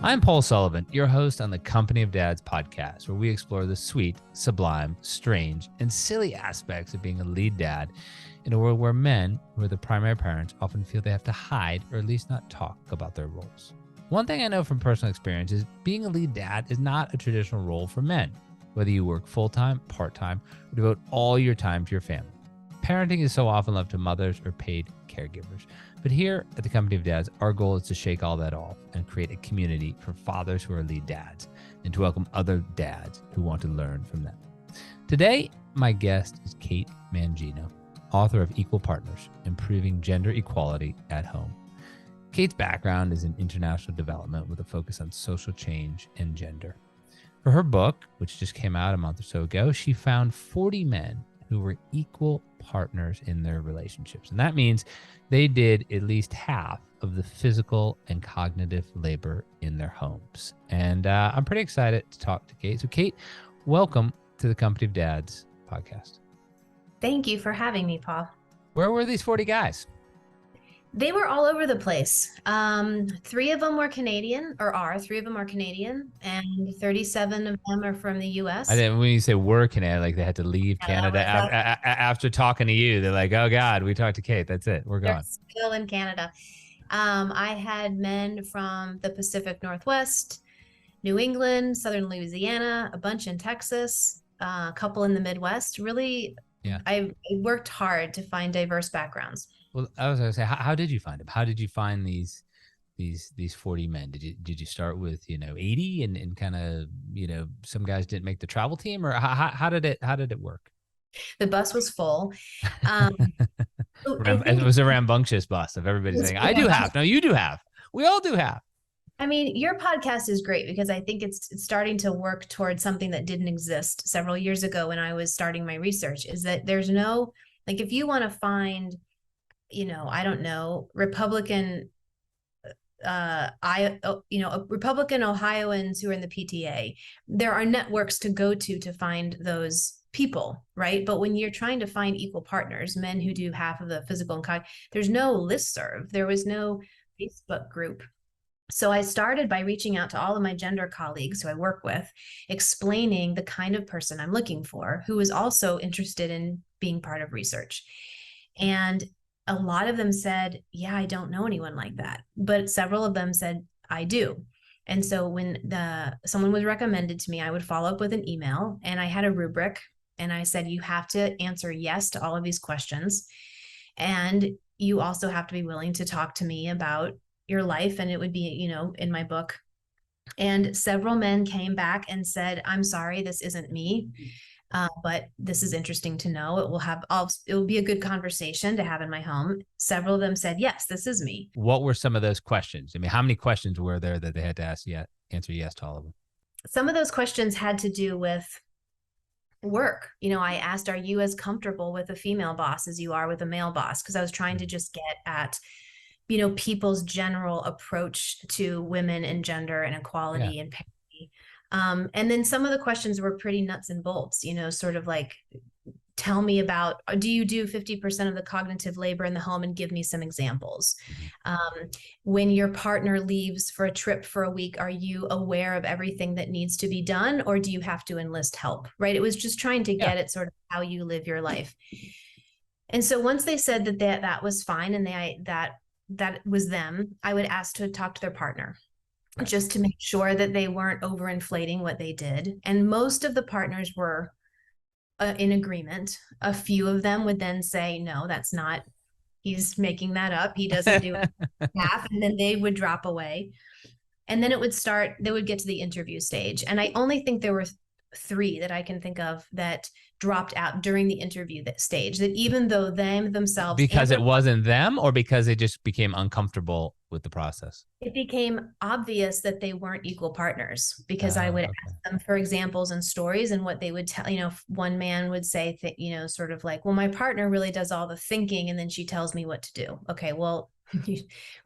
I'm Paul Sullivan, your host on the Company of Dads podcast, where we explore the sweet, sublime, strange, and silly aspects of being a lead dad in a world where men, who are the primary parents, often feel they have to hide or at least not talk about their roles. One thing I know from personal experience is being a lead dad is not a traditional role for men, whether you work full-time, part-time, or devote all your time to your family. Parenting is so often left to mothers or paid caregivers. But here at the Company of Dads, our goal is to shake all that off and create a community for fathers who are lead dads and to welcome other dads who want to learn from them. Today, my guest is Kate Mangino, author of Equal Partners, Improving Gender Equality at Home. Kate's background is in international development with a focus on social change and gender. For her book, which just came out a month or so ago, she found 40 men who were equal partners in their relationships. And that means they did at least half of the physical and cognitive labor in their homes. And I'm pretty excited to talk to Kate. So Kate, welcome to the Company of Dads podcast. Thank you for having me, Paul. Where were these 40 guys? They were all over the place. Three of them are Canadian, and 37 of them are from the U.S. I didn't, when you say were Canadian, like they had to leave Canada after talking to you. They're like, oh God, we talked to Kate. That's it. We're gone. They're still in Canada. I had men from the Pacific Northwest, New England, Southern Louisiana, a bunch in Texas, a couple in the Midwest. Really, yeah. I worked hard to find diverse backgrounds. Well, I was going to say, how did you find them? How did you find these 40 men? Did you start with 80 and kind of some guys didn't make the travel team, or how did it work? The bus was full. It was a rambunctious bus of everybody saying, "I do half." No, you do half. We all do half. I mean, your podcast is great because I think it's starting to work towards something that didn't exist several years ago when I was starting my research. Is that there's no, like, if you want to find, I don't know, Republican Ohioans who are in the PTA, there are networks to go to find those people, right? But when you're trying to find equal partners, men who do half of the physical and cognitive, there's no listserv. There was no Facebook group. So I started by reaching out to all of my gender colleagues who I work with, explaining the kind of person I'm looking for, who is also interested in being part of research. And a lot of them said, yeah, I don't know anyone like that. But several of them said, I do. And so when someone was recommended to me, I would follow up with an email, and I had a rubric, and I said, you have to answer yes to all of these questions. And you also have to be willing to talk to me about your life. And it would be, in my book. And several men came back and said, I'm sorry, this isn't me. But this is interesting to know. It will be a good conversation to have in my home. Several of them said, yes, this is me. What were some of those questions? I mean, how many questions were there that they had to answer yes to all of them? Some of those questions had to do with work. I asked, are you as comfortable with a female boss as you are with a male boss? Because I was trying to just get at, people's general approach to women and gender and equality and parity. And then some of the questions were pretty nuts and bolts, sort of like, tell me about, do you do 50% of the cognitive labor in the home, and give me some examples? When your partner leaves for a trip for a week, are you aware of everything that needs to be done, or do you have to enlist help? Right. It was just trying to get at sort of how you live your life. And so once they said that was fine, and that was them, I would ask to talk to their partner. Right. Just to make sure that they weren't overinflating what they did. And most of the partners were in agreement. A few of them would then say, no, that's not, he's making that up. He doesn't do half. And then they would drop away. And then they would get to the interview stage. And I only think there were 3 that I can think of that dropped out during the interview stage, that even though themselves. Because it wasn't them, or because they just became uncomfortable with the process? It became obvious that they weren't equal partners, because I would ask them for examples and stories, and what they would tell, one man would say, sort of like, well, my partner really does all the thinking, and then she tells me what to do. Okay, well,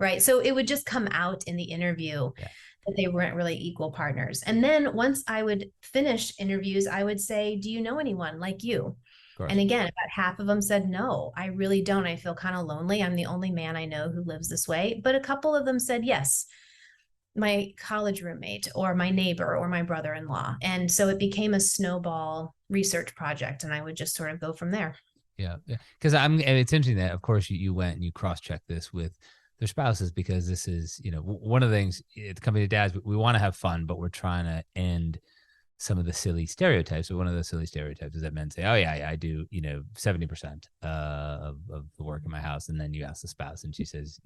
right. So it would just come out in the interview that they weren't really equal partners. And then once I would finish interviews, I would say, do you know anyone like you? And again, about half of them said, no, I really don't. I feel kind of lonely. I'm the only man I know who lives this way. But a couple of them said, yes. my college roommate or my neighbor or my brother-in-law. And so it became a snowball research project, and I would just sort of go from there. Yeah. Because it's interesting that, of course, you went and you cross-checked this with their spouses, because this is, one of the things at the company of dads, we want to have fun, but we're trying to end some of the silly stereotypes. So one of the silly stereotypes is that men say, oh yeah, I do, 70% of the work in my house. And then you ask the spouse and she says,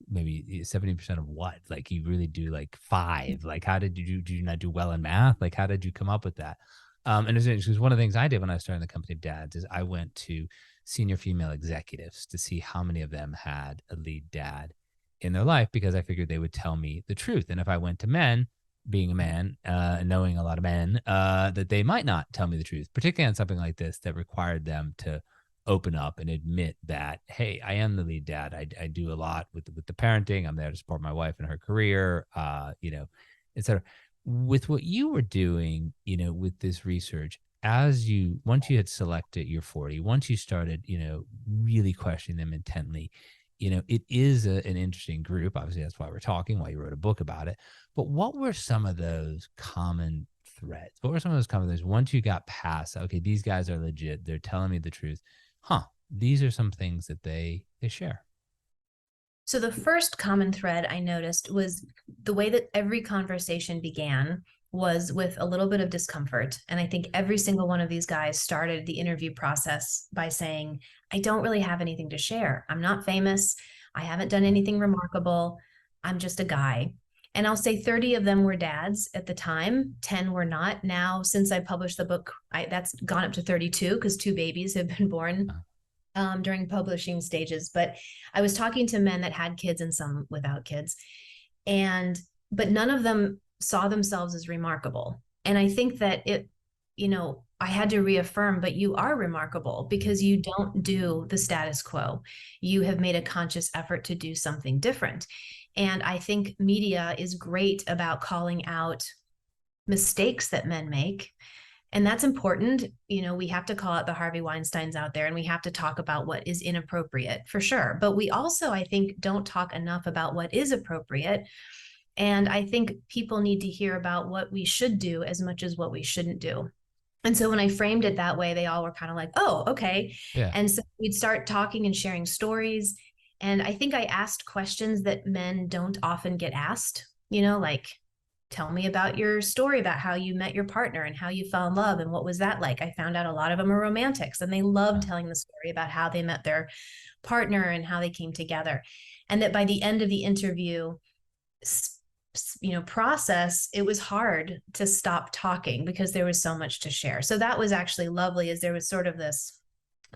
maybe 70% of what? Like, you really do like 5. Like, how did you not do well in math? Like, how did you come up with that? And it's interesting because one of the things I did when I started the company of dads is I went to senior female executives to see how many of them had a lead dad in their life, because I figured they would tell me the truth. And if I went to men, being a man, knowing a lot of men, that they might not tell me the truth, particularly on something like this that required them to open up and admit that, hey, I am the lead dad. I do a lot with the parenting. I'm there to support my wife in her career, et cetera. With what you were doing, with this research, once you had selected your 40, once you started, really questioning them intently, it is an interesting group. Obviously, that's why we're talking, why you wrote a book about it. But what were some of those common threads? What were some of those common things once you got past, okay, these guys are legit, they're telling me the truth. These are some things that they share. So the first common thread I noticed was the way that every conversation began was with a little bit of discomfort. And I think every single one of these guys started the interview process by saying, I don't really have anything to share. I'm not famous. I haven't done anything remarkable. I'm just a guy. And I'll say 30 of them were dads at the time, 10 were not. Now, since I published the book, that's gone up to 32 because 2 babies have been born during publishing stages. But I was talking to men that had kids and some without kids. But none of them saw themselves as remarkable. And I think that I had to reaffirm, but you are remarkable because you don't do the status quo. You have made a conscious effort to do something different. And I think media is great about calling out mistakes that men make. And that's important. We have to call out the Harvey Weinsteins out there, and we have to talk about what is inappropriate for sure. But we also, I think, don't talk enough about what is appropriate. And I think people need to hear about what we should do as much as what we shouldn't do. And so when I framed it that way, they all were kind of like, oh, okay. Yeah. And so we'd start talking and sharing stories. And I think I asked questions that men don't often get asked, like, tell me about your story about how you met your partner and how you fell in love and what was that like? I found out a lot of them are romantics, and they love telling the story about how they met their partner and how they came together. And that by the end of the interview, process, it was hard to stop talking because there was so much to share. So that was actually lovely, as there was sort of this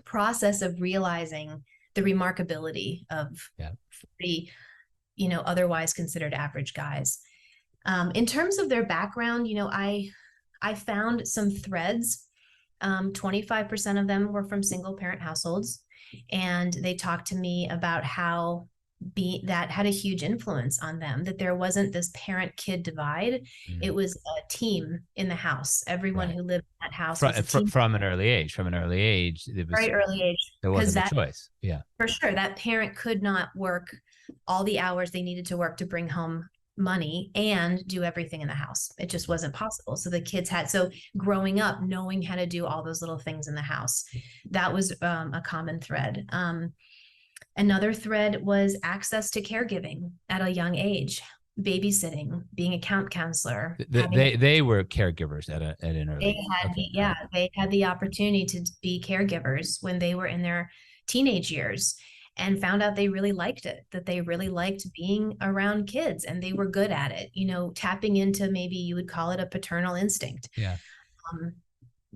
process of realizing the remarkability of the, otherwise considered average guys. In terms of their background, I found some threads. 25% of them were from single parent households, and they talked to me about how that had a huge influence on them, that there wasn't this parent-kid divide. It was a team in the house. Everyone who lived in that house was a team. From an early age. It was very early age. There wasn't a choice. Yeah. For sure. That parent could not work all the hours they needed to work to bring home money and do everything in the house. It just wasn't possible. So the kids so growing up, knowing how to do all those little things in the house, that was a common thread. Another thread was access to caregiving at a young age, babysitting, being a camp counselor. They were caregivers at an early age. They had the opportunity to be caregivers when they were in their teenage years, and found out they really liked it, that they really liked being around kids, and they were good at it, tapping into, maybe you would call it a paternal instinct. Yeah.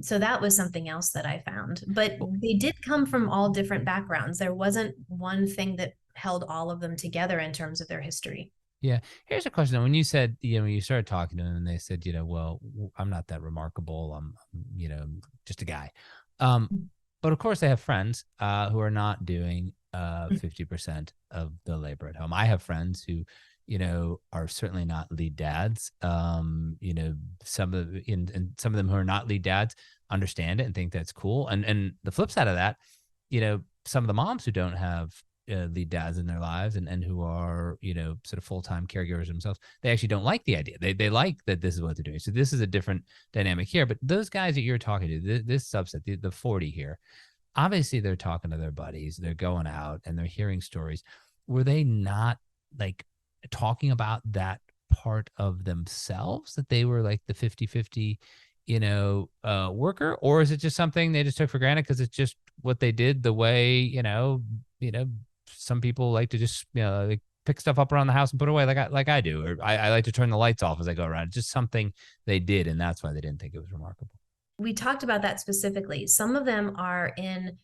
So that was something else that I found. But they did come from all different backgrounds. There wasn't one thing that held all of them together in terms of their history. Yeah. Here's a question. When you said, when you started talking to them and they said, well, I'm not that remarkable. I'm, just a guy. But of course they have friends who are not doing 50% of the labor at home. I have friends who, are certainly not lead dads. Some of them who are not lead dads understand it and think that's cool. And the flip side of that, some of the moms who don't have, lead dads in their lives and who are, sort of full-time caregivers themselves, they actually don't like the idea. They like that this is what they're doing. So this is a different dynamic here. But those guys that you're talking to, this subset, the 40 here, obviously they're talking to their buddies, they're going out and they're hearing stories. Were they not like talking about that part of themselves, that they were like the 50-50 worker, or is it just something they just took for granted because it's just what they did, the way some people like to just like pick stuff up around the house and put it away like I do, or I like to turn the lights off as I go around. It's just something they did, and that's why they didn't think it was remarkable. We talked about that specifically. Some of them are in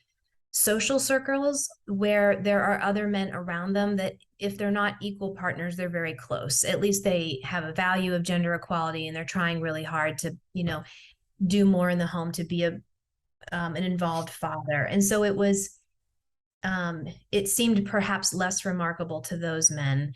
social circles where there are other men around them that if they're not equal partners, they're very close. At least they have a value of gender equality and they're trying really hard to, do more in the home, to be an involved father. And so it seemed perhaps less remarkable to those men.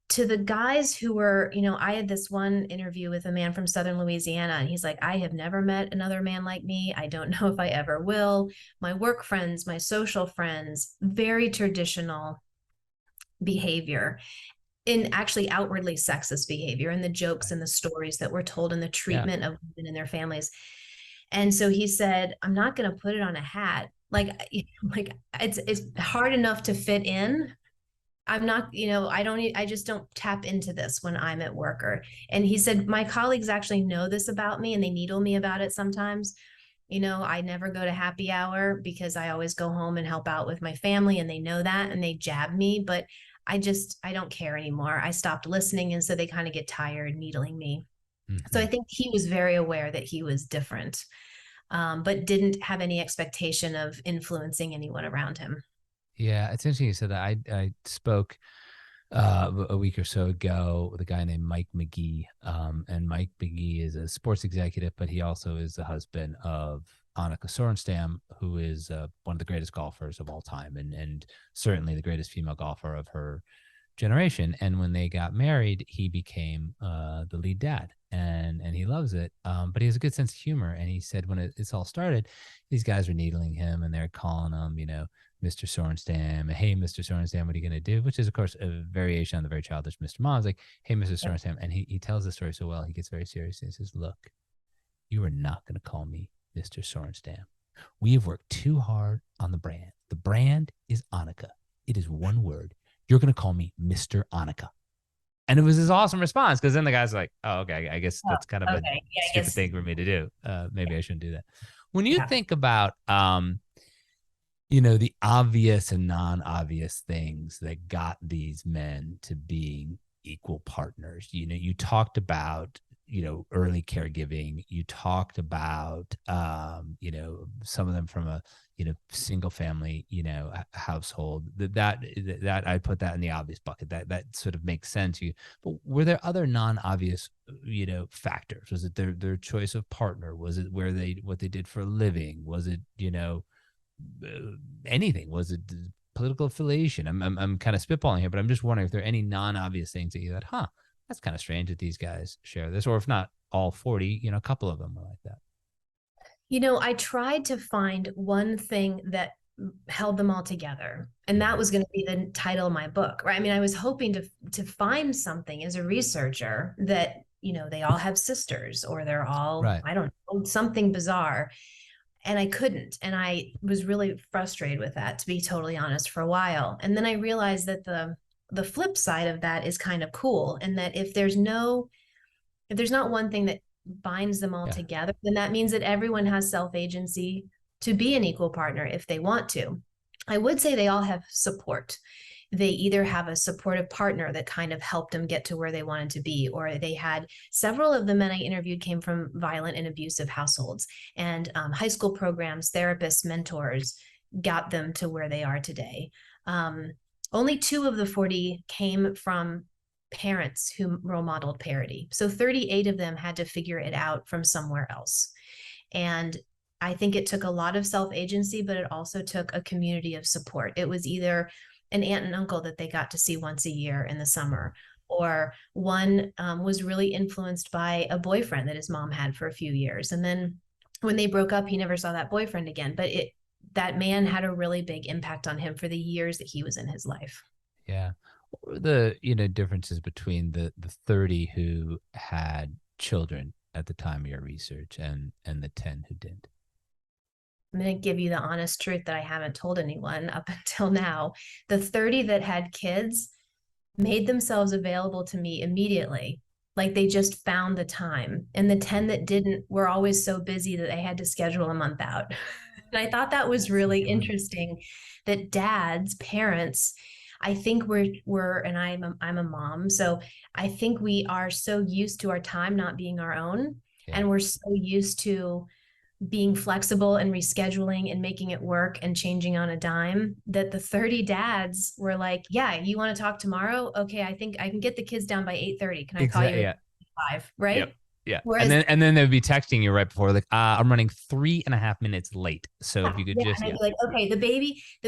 To the guys who were, I had this one interview with a man from Southern Louisiana, and he's like, I have never met another man like me. I don't know if I ever will. My work friends, my social friends, very traditional behavior, in actually outwardly sexist behavior, and the jokes and the stories that were told and the treatment of women and their families. And so he said, I'm not going to put it on a hat. Like it's hard enough to fit in. I'm not, I just don't tap into this when I'm at work. And he said, my colleagues actually know this about me and they needle me about it sometimes. I never go to happy hour because I always go home and help out with my family, and they know that and they jab me, but I don't care anymore. I stopped listening. And so they kind of get tired needling me. Mm-hmm. So I think he was very aware that he was different, but didn't have any expectation of influencing anyone around him. Yeah, it's interesting you said that. I spoke a week or so ago with a guy named Mike McGee. And Mike McGee is a sports executive, but he also is the husband of Annika Sorenstam, who is one of the greatest golfers of all time, and certainly the greatest female golfer of her generation. And when they got married, he became the lead dad, and he loves it. But he has a good sense of humor. And he said when it's all started, these guys were needling him and they're calling him, Mr. Sorenstam. Hey, Mr. Sorenstam, what are you going to do? Which is, of course, a variation on the very childish Mr. Mom's. Like, hey, Mr. Sorenstam. And he tells the story so well. He gets very serious. And he says, look, you are not going to call me Mr. Sorenstam. We have worked too hard on the brand. The brand is Annika. It is one word. You're going to call me Mr. Annika. And it was his awesome response, because then the guy's like, oh, okay, I guess that's kind of a stupid thing for me to do. Maybe I shouldn't do that. When you think about the obvious and non-obvious things that got these men to being equal partners. You talked about, early caregiving. You talked about, some of them from a, single family, household. That I put that in the obvious bucket. That sort of makes sense. But were there other non-obvious, factors? Was it their choice of partner? Was it what they did for a living? Was it, anything? Was it political affiliation? I'm kind of spitballing here, but I'm just wondering if there are any non-obvious things that you thought, that's kind of strange that these guys share this, or if not all 40, a couple of them are like that. I tried to find one thing that held them all together, and that was going to be the title of my book, right? I mean, I was hoping to find something as a researcher that, they all have sisters, or they're all, right, I don't know, something bizarre. And I couldn't. And I was really frustrated with that, to be totally honest, for a while. And then I realized that the flip side of that is kind of cool. And that if there's not one thing that binds them all together, then that means that everyone has self-agency to be an equal partner if they want to. I would say they all have support. They either have a supportive partner that kind of helped them get to where they wanted to be, or they had several of the men I interviewed came from violent and abusive households, and high school programs, therapists, mentors got them to where they are today. Only 2 of the 40 came from parents who role modeled parity. So 38 of them had to figure it out from somewhere else. And I think it took a lot of self-agency, but it also took a community of support. It was either an aunt and uncle that they got to see once a year in the summer, or one was really influenced by a boyfriend that his mom had for a few years. And then when they broke up, he never saw that boyfriend again. But that man had a really big impact on him for the years that he was in his life. Yeah. What were the, differences between the 30 who had children at the time of your research and the 10 who didn't? I'm going to give you the honest truth that I haven't told anyone up until now. The 30 that had kids made themselves available to me immediately. Like they just found the time. And the 10 that didn't were always so busy that they had to schedule a month out. And I thought that was really interesting that dads, parents, I think we're and I'm a mom, so I think we are so used to our time not being our own, Yeah. and we're so used to being flexible and rescheduling and making it work and changing on a dime that the 30 dads were like, yeah, you want to talk tomorrow? Okay, I think I can get the kids down by 8:30. Can I call you at 5? Right? Yep. Yeah. Whereas, and then they'd be texting you right before, like, I'm running 3.5 minutes late. So if you could just, and I'd be like, okay, the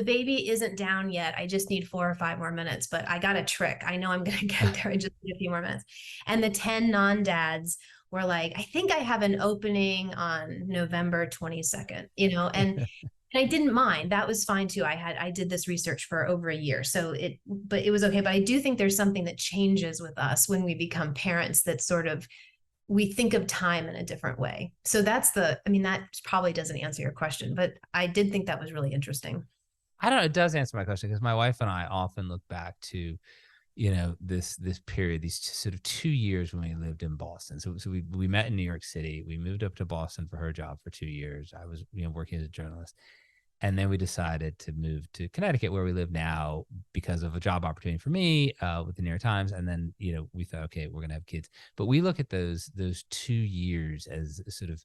baby isn't down yet. I just need 4 or 5 more minutes, but I got a trick. I know I'm going to get there. I just need a few more minutes. And the 10 non-dads were like, I think I have an opening on November 22nd, and I didn't mind. That was fine too. I did this research for over a year. But it was okay. But I do think there's something that changes with us when we become parents, that sort of, we think of time in a different way. So that probably doesn't answer your question, but I did think that was really interesting. I don't know. It does answer my question, because my wife and I often look back to, this period, these sort of 2 years when we lived in Boston. So we met in New York City. We moved up to Boston for her job for 2 years. I was, working as a journalist. And then we decided to move to Connecticut, where we live now, because of a job opportunity for me with the New York Times. And then, we thought, okay, we're going to have kids. But we look at those 2 years as sort of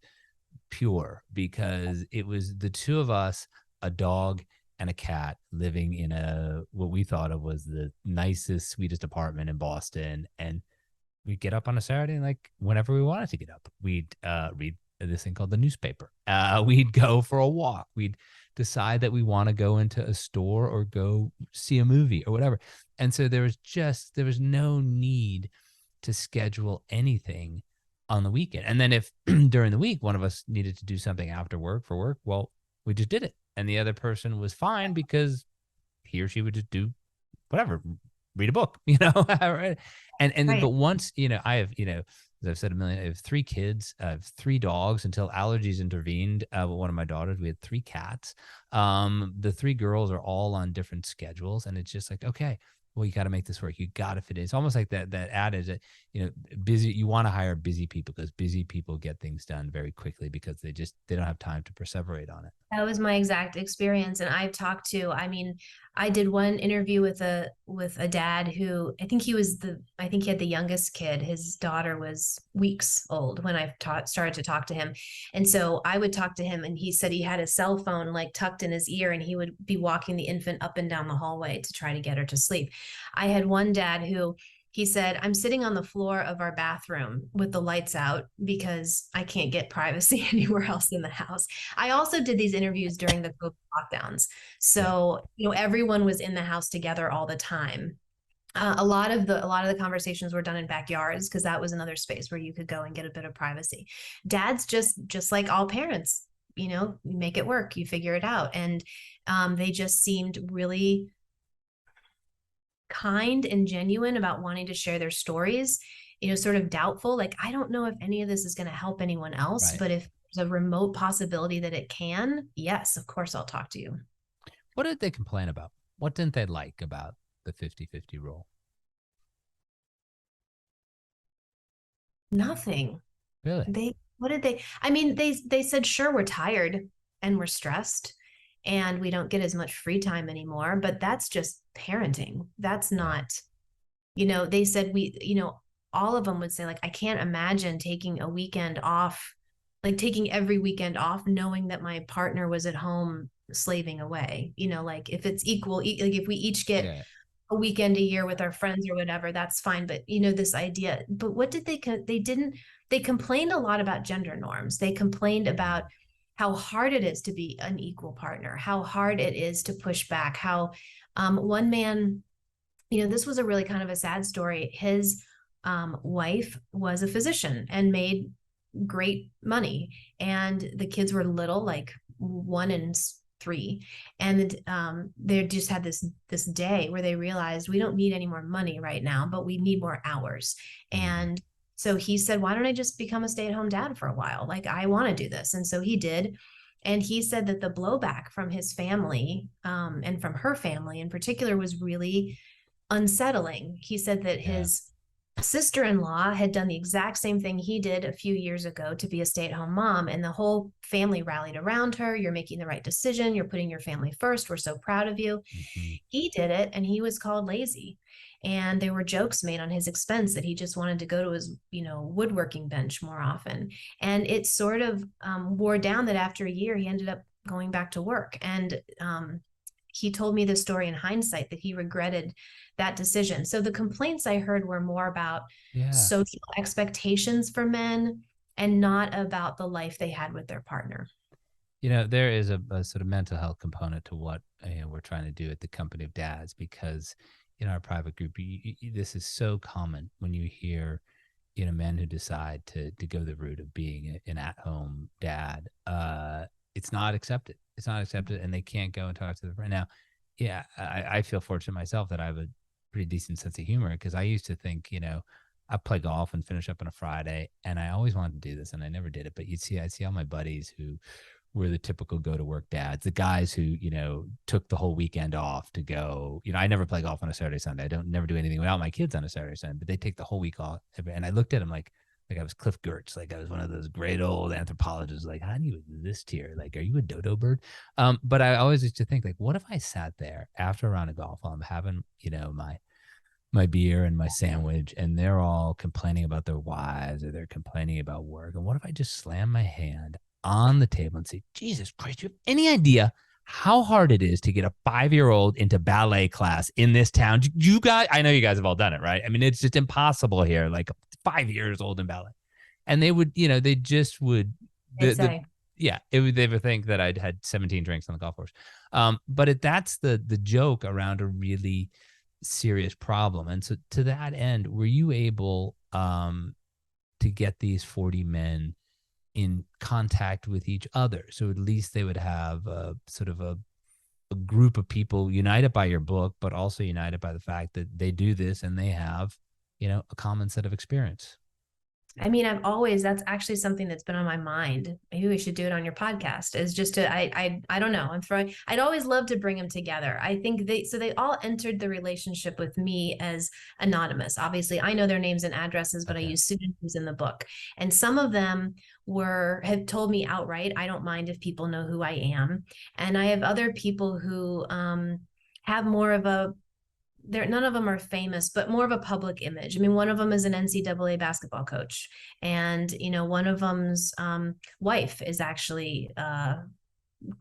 pure, because it was the two of us, a dog and a cat, living in what we thought of was the nicest, sweetest apartment in Boston. And we'd get up on a Saturday, and like whenever we wanted to get up, we'd read this thing called the newspaper. We'd go for a walk. We'd decide that we want to go into a store or go see a movie or whatever. And so there was no need to schedule anything on the weekend. And then if during the week one of us needed to do something after work for work, well, we just did it. And the other person was fine, because he or she would just do whatever, read a book, right? And right. But once, I have, as I've said a million, I have 3 kids, I have 3 dogs until allergies intervened. With one of my daughters, we had 3 cats. The 3 girls are all on different schedules, and it's just like, okay, well, you got to make this work. You got to fit in. It's almost like that adage that, busy, you want to hire busy people, because busy people get things done very quickly, because they don't have time to perseverate on it. That was my exact experience. And I did one interview with a dad who, I think he had the youngest kid. His daughter was weeks old when I started to talk to him. And so I would talk to him, and he said he had a cell phone like tucked in his ear, and he would be walking the infant up and down the hallway to try to get her to sleep. I had one dad who, he said, I'm sitting on the floor of our bathroom with the lights out because I can't get privacy anywhere else in the house. I also did these interviews during the COVID lockdowns. So, everyone was in the house together all the time. A lot of the conversations were done in backyards, because that was another space where you could go and get a bit of privacy. Dads, just like all parents, you make it work, you figure it out. And they just seemed really kind and genuine about wanting to share their stories, sort of doubtful. Like, I don't know if any of this is going to help anyone else, right, but if there's a remote possibility that it can, yes, of course, I'll talk to you. What did they complain about? What didn't they like about the 50-50 rule? Nothing. Really? They said, sure, we're tired and we're stressed and we don't get as much free time anymore, but that's just parenting. That's not, they said all of them would say, like, I can't imagine taking a weekend off, like taking every weekend off, knowing that my partner was at home slaving away, like if it's equal, like if we each get a weekend a year with our friends or whatever, that's fine. But this idea, but what did they complained a lot about gender norms. They complained about how hard it is to be an equal partner, how hard it is to push back, how one man, this was a really kind of a sad story. His wife was a physician and made great money. And the kids were little, like 1 and 3. And they just had this day where they realized we don't need any more money right now, but we need more hours. And so he said, why don't I just become a stay-at-home dad for a while? Like, I want to do this. And so he did. And he said that the blowback from his family, and from her family in particular, was really unsettling. He said that his sister-in-law had done the exact same thing he did a few years ago to be a stay-at-home mom, and the whole family rallied around her. You're making the right decision. You're putting your family first. We're so proud of you. He did it, and he was called lazy. And there were jokes made on his expense that he just wanted to go to his, woodworking bench more often. And it sort of wore down that after a year, he ended up going back to work. And he told me the story in hindsight that he regretted that decision. So the complaints I heard were more about social expectations for men and not about the life they had with their partner. There is a sort of mental health component to what we're trying to do at the Company of Dads, because in our private group, this is so common when you hear, men who decide to go the route of being an at-home dad. It's not accepted. It's not accepted, and they can't go and talk to the friend. Now, I feel fortunate myself that I have a pretty decent sense of humor, because I used to think, I play golf and finish up on a Friday, and I always wanted to do this, and I never did it. But I see all my buddies who were the typical go to work dads, the guys who, took the whole weekend off to go. I never play golf on a Saturday, Sunday. I don't never do anything without my kids on a Saturday, Sunday, but they take the whole week off. And I looked at them like I was Cliff Gertz, like I was one of those great old anthropologists. Like, how do you exist here? Like, are you a dodo bird? But I always used to think, like, what if I sat there after a round of golf while I'm having, my beer and my sandwich, and they're all complaining about their wives, or they're complaining about work. And what if I just slam my hand on the table and say, Jesus Christ, you have any idea how hard it is to get a 5-year-old into ballet class in this town? You guys, I know you guys have all done it, right? I mean, it's just impossible here, like 5 years old in ballet. And they would, they just would, they would think that I'd had 17 drinks on the golf course. But that's the joke around a really serious problem. And so to that end, were you able to get these 40 men in contact with each other, so at least they would have a sort of a group of people united by your book, but also united by the fact that they do this and they have, a common set of experience? I mean, that's actually something that's been on my mind. Maybe we should do it on your podcast, is just to, I don't know. I'd always love to bring them together. I think they all entered the relationship with me as anonymous. Obviously I know their names and addresses, but I use pseudonyms in the book. And some of them have told me outright, I don't mind if people know who I am. And I have other people who have more of none of them are famous, but more of a public image. I mean, one of them is an NCAA basketball coach, and one of them's wife is actually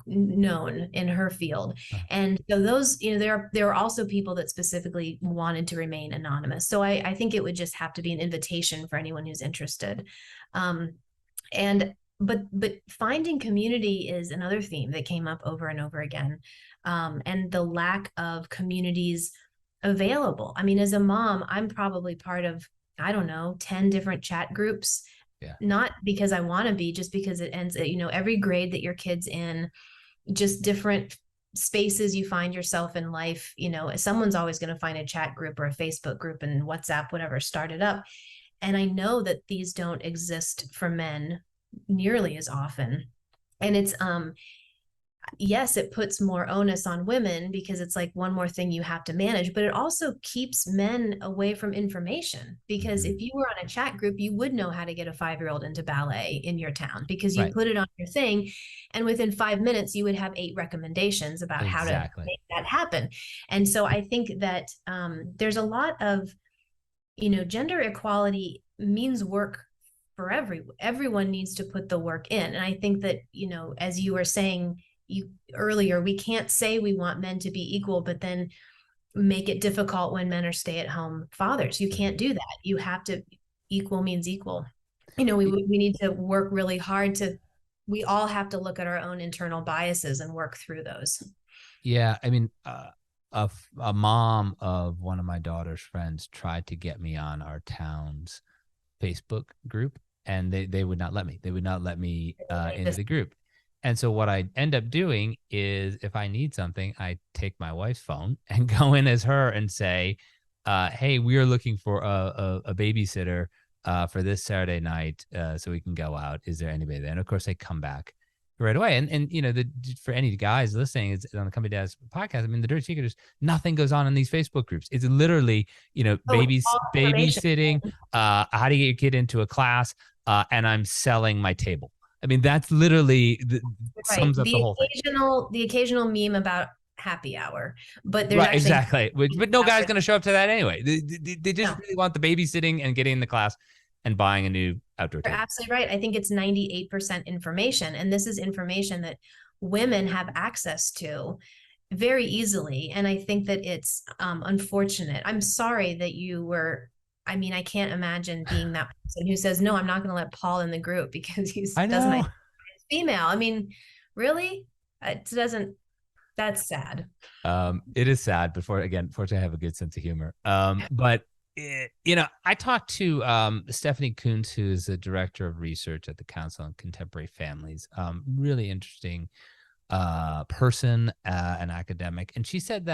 known in her field. And so those, there are also people that specifically wanted to remain anonymous. So I think it would just have to be an invitation for anyone who's interested. But finding community is another theme that came up over and over again, and the lack of communities available. I mean, as a mom, I'm probably part of, I don't know, 10 different chat groups. Not because I want to be, just because it ends at, every grade that your kid's in, just different spaces you find yourself in life. Someone's always going to find a chat group or a Facebook group, and WhatsApp, whatever, started up. And I know that these don't exist for men nearly as often. And it's, yes, it puts more onus on women, because it's like one more thing you have to manage, but it also keeps men away from information, because if you were on a chat group, you would know how to get a 5-year-old into ballet in your town, because you put it on your thing, and within 5 minutes you would have 8 recommendations about how to make that happen. And so I think that there's a lot of, gender equality means work for everyone needs to put the work in. And I think that, as you were saying earlier, we can't say we want men to be equal, but then make it difficult when men are stay-at-home fathers. You can't do that. You have to, equal means equal. We need to work really hard we all have to look at our own internal biases and work through those. Yeah. I mean, a mom of one of my daughter's friends tried to get me on our town's Facebook group, and they would not let me. They would not let me into the group. And so what I end up doing is if I need something, I take my wife's phone and go in as her and say, hey, we are looking for a babysitter for this Saturday night so we can go out. Is there anybody there? And of course, they come back right away. And you know, for any guys listening, it's on the Company Dads podcast. I mean, the dirty secret is nothing goes on in these Facebook groups. It's literally, you know, babysitting, how to get your kid into a class, and I'm selling my table. I mean, that's literally sums up the whole thing. The occasional meme about happy hour, but there's right, exactly. But no guy's going to show up to that anyway. They just really want the babysitting and getting in the class and buying a new outdoor table. You're absolutely right. I think it's 98% information, and this is information that women have access to very easily. And I think that it's unfortunate. I'm sorry that you were. I mean, I can't imagine being that person who says, no, I'm not going to let Paul in the group because he doesn't identify as female. I mean, really? It doesn't, that's sad. It is sad, but fortunately I have a good sense of humor. But you know, I talked to Stephanie Kuntz, who's the director of research at the Council on Contemporary Families. Really interesting person, an academic, and she said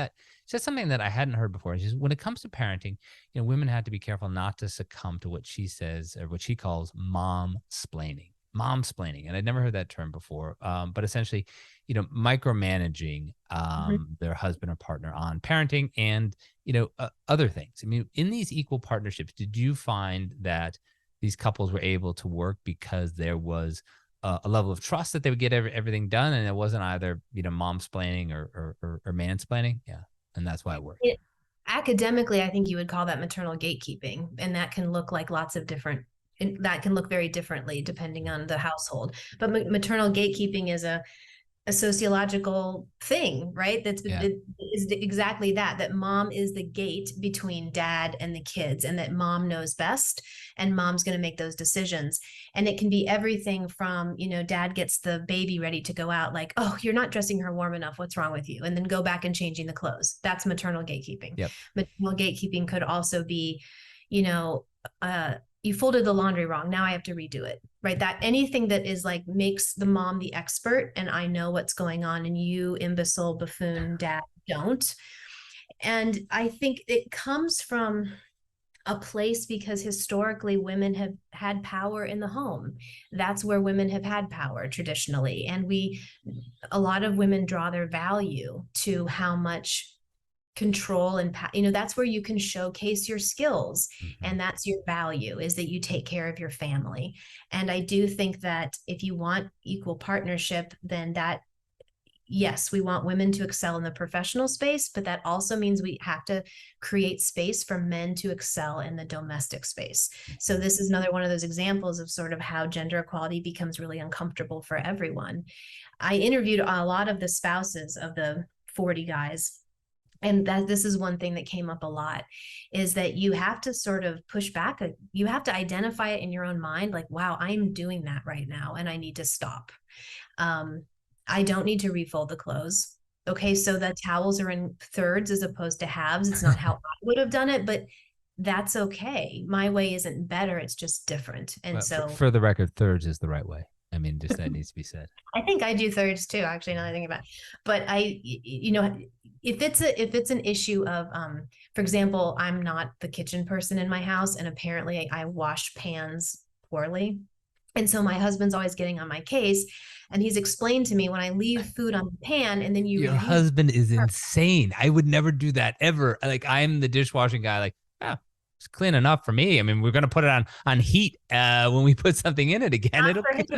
something that I hadn't heard before. She says, when it comes to parenting, you know, women have to be careful not to succumb to what she says, or what she calls mom-splaining. And I'd never heard that term before. But essentially, you know, micromanaging their husband or partner on parenting and, you know, other things. I mean, in these equal partnerships, did you find that these couples were able to work because there was a level of trust that they would get everything done, and it wasn't either, you know, mom-splaining or mansplaining? Yeah. And that's why it worked. Academically, I think you would call that maternal gatekeeping. And that can look like that can look very differently depending on the household. But maternal gatekeeping is a sociological thing, right? It is exactly that mom is the gate between dad and the kids, and that mom knows best, and mom's going to make those decisions. And it can be everything from, you know, dad gets the baby ready to go out, like, oh, you're not dressing her warm enough, what's wrong with you? And then go back and changing the clothes. That's maternal gatekeeping. Yep. Maternal gatekeeping could also be, you know, you folded the laundry wrong, now I have to redo it, right? That anything that is like makes the mom the expert, and I know what's going on, and you imbecile buffoon dad don't. And I think it comes from a place because historically women have had power in the home. That's where women have had power traditionally. And a lot of women draw their value to how much control and, you know, that's where you can showcase your skills. And that's your value, is that you take care of your family. And I do think that if you want equal partnership, then yes, we want women to excel in the professional space, but that also means we have to create space for men to excel in the domestic space. So this is another one of those examples of sort of how gender equality becomes really uncomfortable for everyone. I interviewed a lot of the spouses of the 40 guys, and this is one thing that came up a lot, is that you have to sort of push back. You have to identify it in your own mind, like, wow, I'm doing that right now, and I need to stop. I don't need to refold the clothes. Okay, so the towels are in thirds as opposed to halves. It's not how I would have done it, but that's okay. My way isn't better. It's just different. And so for the record, thirds is the right way. I mean, just that needs to be said. I think I do thirds too, actually, now that I think about it. But you know, if it's an issue of, for example, I'm not the kitchen person in my house, and apparently I wash pans poorly. And so my husband's always getting on my case, and he's explained to me, when I leave food on the pan and then your husband is insane. I would never do that ever. Like, I'm the dishwashing guy. Like, oh, it's clean enough for me. I mean, we're going to put it on heat when we put something in it again.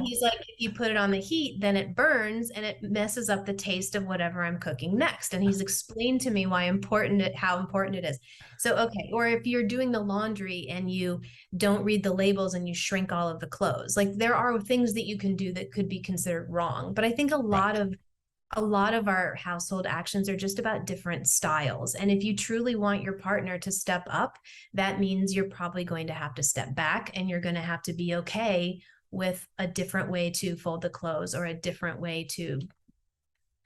He's like, if you put it on the heat, then it burns and it messes up the taste of whatever I'm cooking next. And he's explained to me how important it is. So, okay. Or if you're doing the laundry and you don't read the labels and you shrink all of the clothes, like, there are things that you can do that could be considered wrong. But I think a lot of our household actions are just about different styles. And if you truly want your partner to step up, that means you're probably going to have to step back, and you're going to have to be okay with a different way to fold the clothes, or a different way to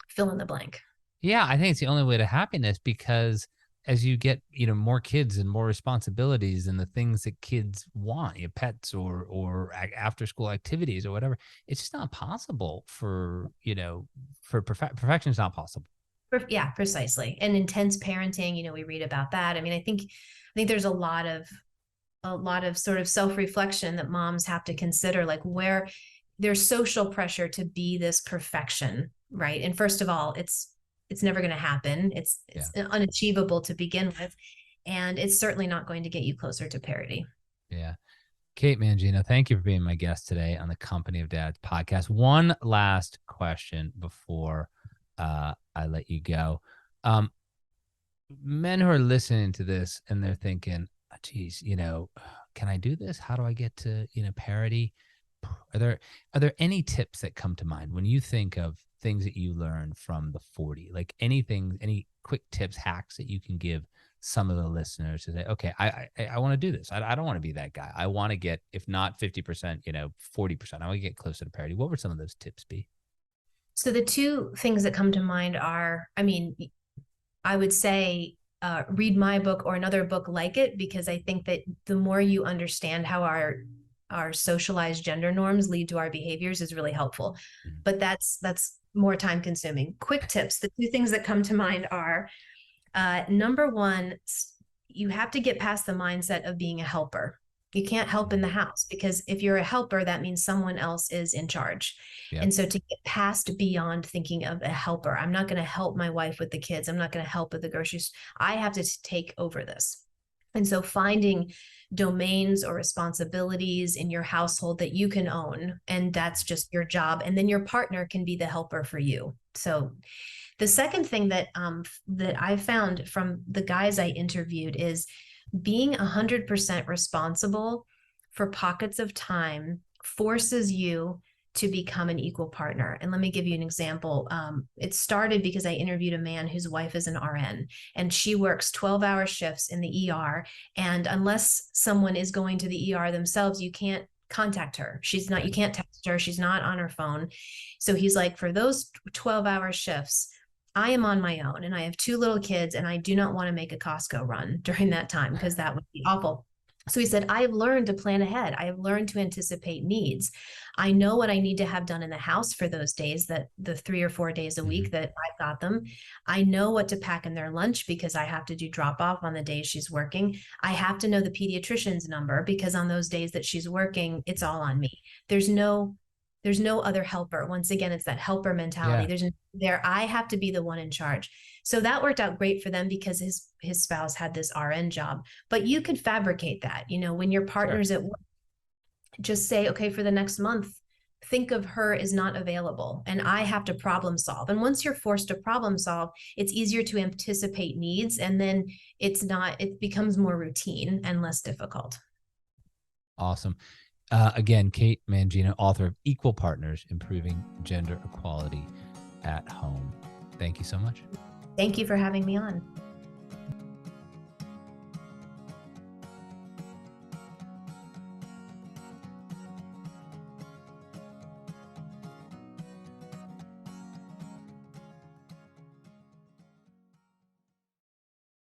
fill in the blank. Yeah, I think it's the only way to happiness, because as you get, more kids and more responsibilities and the things that kids want, pets or after school activities or whatever, it's just not possible for, perfection is not possible. Yeah, precisely. And intense parenting, we read about that. I mean, I think there's a lot of sort of self-reflection that moms have to consider, like where there's social pressure to be this perfection, right? And first of all, it's never going to happen. It's unachievable to begin with, and it's certainly not going to get you closer to parity. Yeah. Kate Mangino, thank you for being my guest today on the Company of Dads podcast. One last question before I let you go. Men who are listening to this and they're thinking, oh, geez, can I do this? How do I get to, parity? Are there any tips that come to mind when you think of things that you learned from the 40? Like any quick tips, hacks that you can give some of the listeners to say, okay, I want to do this. I don't want to be that guy. I want to get, if not 50%, 40%. I want to get closer to parity. What would some of those tips be? So the two things that come to mind are, I mean, I would say read my book or another book like it, because I think that the more you understand how our socialized gender norms lead to our behaviors is really helpful. Mm-hmm. But that's more time consuming. Quick tips. The two things that come to mind are, number one, you have to get past the mindset of being a helper. You can't help in the house, because if you're a helper, that means someone else is in charge. Yep. And so to get past beyond thinking of a helper, I'm not going to help my wife with the kids. I'm not going to help with the groceries. I have to take over this. And so finding domains or responsibilities in your household that you can own, and that's just your job. And then your partner can be the helper for you. So the second thing that I found from the guys I interviewed is being 100% responsible for pockets of time forces you to become an equal partner. And let me give you an example. It started because I interviewed a man whose wife is an RN, and she works 12-hour shifts in the ER. And unless someone is going to the ER themselves, you can't contact her. You can't text her. She's not on her phone. So he's like, for those 12-hour shifts, I am on my own, and I have 2 little kids, and I do not want to make a Costco run during that time, because that would be awful. So he said, I have learned to plan ahead. I have learned to anticipate needs. I know what I need to have done in the house for those days, that the 3 or 4 days a week that I've got them. I know what to pack in their lunch, because I have to do drop off on the days she's working. I have to know the pediatrician's number, because on those days that she's working, it's all on me. There's no other helper. Once again, it's that helper mentality. Yeah. I have to be the one in charge. So that worked out great for them, because his spouse had this RN job. But you could fabricate that, when your partner's at work, just say, okay, for the next month, think of her as not available, and I have to problem solve. And once you're forced to problem solve, it's easier to anticipate needs, and then it becomes more routine and less difficult. Awesome. Again, Kate Mangino, author of Equal Partners, Improving Gender Equality at Home. Thank you so much. Thank you for having me on.